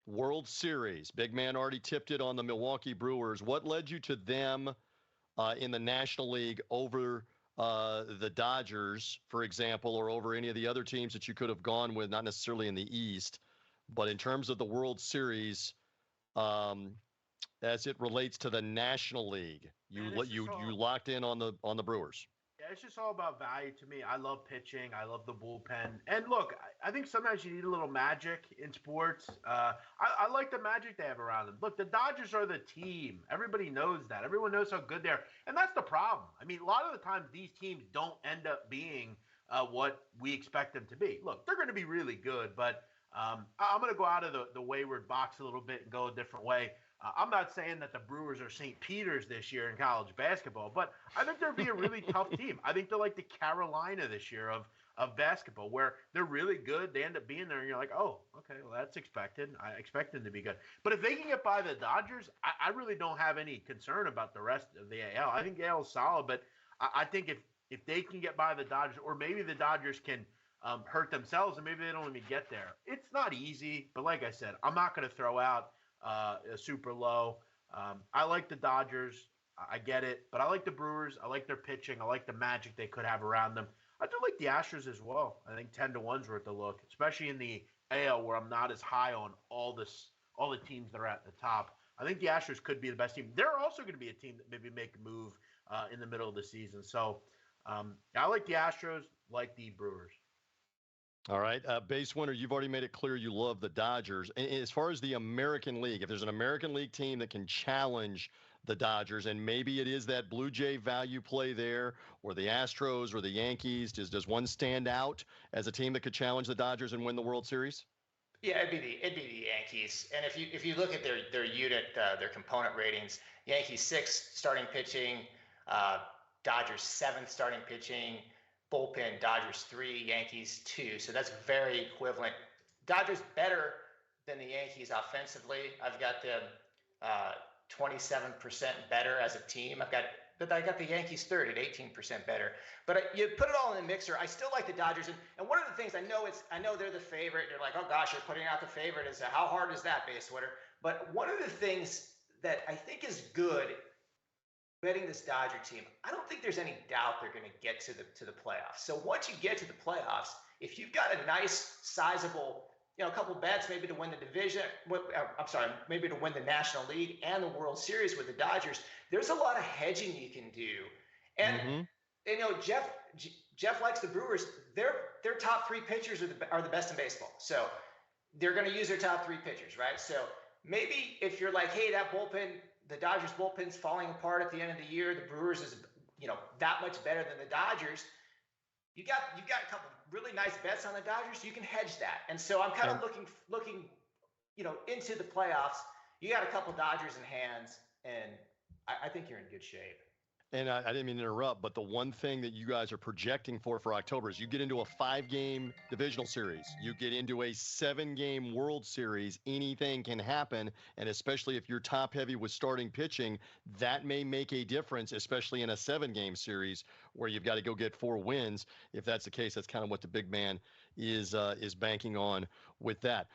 World Series. Big man already tipped it on the Milwaukee Brewers. What led you to them in the National League over the Dodgers, for example, or over any of the other teams that you could have gone with, not necessarily in the East, but in terms of the World Series, um, as it relates to the National League, you locked in on the Brewers. Yeah, it's just all about value to me. I love pitching. I love the bullpen. And look, I think sometimes you need a little magic in sports. I like the magic they have around them. Look, the Dodgers are the team. Everybody knows that. Everyone knows how good they are. And that's the problem. I mean, a lot of the times these teams don't end up being what we expect them to be. Look, they're going to be really good, but I'm going to go out of the wayward box a little bit and go a different way. I'm not saying that the Brewers are St. Peter's this year in college basketball, but I think they'll be a really tough team. I think they're like the Carolina this year of basketball, where they're really good. They end up being there, and you're like, oh, okay, well, that's expected. I expect them to be good. But if they can get by the Dodgers, I really don't have any concern about the rest of the AL. I think the AL is solid, but I think if they can get by the Dodgers, or maybe the Dodgers can hurt themselves, and maybe they don't even get there. It's not easy, but like I said, I'm not going to throw out super low. I like the Dodgers. I get it. But I like the Brewers. I like their pitching. I like the magic they could have around them. I do like the Astros as well. I think 10-1's worth a look, especially in the AL where I'm not as high on all the teams that are at the top. I think the Astros could be the best team. They're also going to be a team that maybe make a move in the middle of the season. So I like the Astros, like the Brewers. All right. BaseWinner, you've already made it clear you love the Dodgers. And as far as the American League, if there's an American League team that can challenge the Dodgers, and maybe it is that Blue Jay value play there, or the Astros or the Yankees, does one stand out as a team that could challenge the Dodgers and win the World Series? Yeah, it'd be the Yankees. And if you look at their unit, their component ratings, Yankees 6th starting pitching, Dodgers 7th starting pitching, bullpen, Dodgers 3, Yankees 2. So that's very equivalent. Dodgers better than the Yankees offensively. I've got them 27% better as a team. But I got the Yankees third at 18% better. But you put it all in the mixer. I still like the Dodgers. And one of the things I know they're the favorite. They're like, oh gosh, you're putting out the favorite. How hard is that, BaseWinner? But one of the things that I think is good betting this Dodger team, I don't think there's any doubt they're going to get to the playoffs. So once you get to the playoffs, if you've got a nice, sizable, a couple bets maybe to win the division, maybe to win the National League and the World Series with the Dodgers, there's a lot of hedging you can do. And Jeff likes the Brewers. Their top 3 pitchers are the best in baseball. So they're going to use their top 3 pitchers, right? So maybe if you're like, hey, that bullpen, the Dodgers bullpen's falling apart at the end of the year, the Brewers is that much better than the Dodgers, you got a couple really nice bets on the Dodgers, you can hedge that. And so I'm kind of looking into the playoffs. You got a couple Dodgers in hands, and I think you're in good shape. And I didn't mean to interrupt, but the one thing that you guys are projecting for October is you get into a 5-game divisional series. You get into a 7-game World Series. Anything can happen, and especially if you're top-heavy with starting pitching, that may make a difference, especially in a 7-game series where you've got to go get 4 wins. If that's the case, that's kind of what the big man is banking on with that.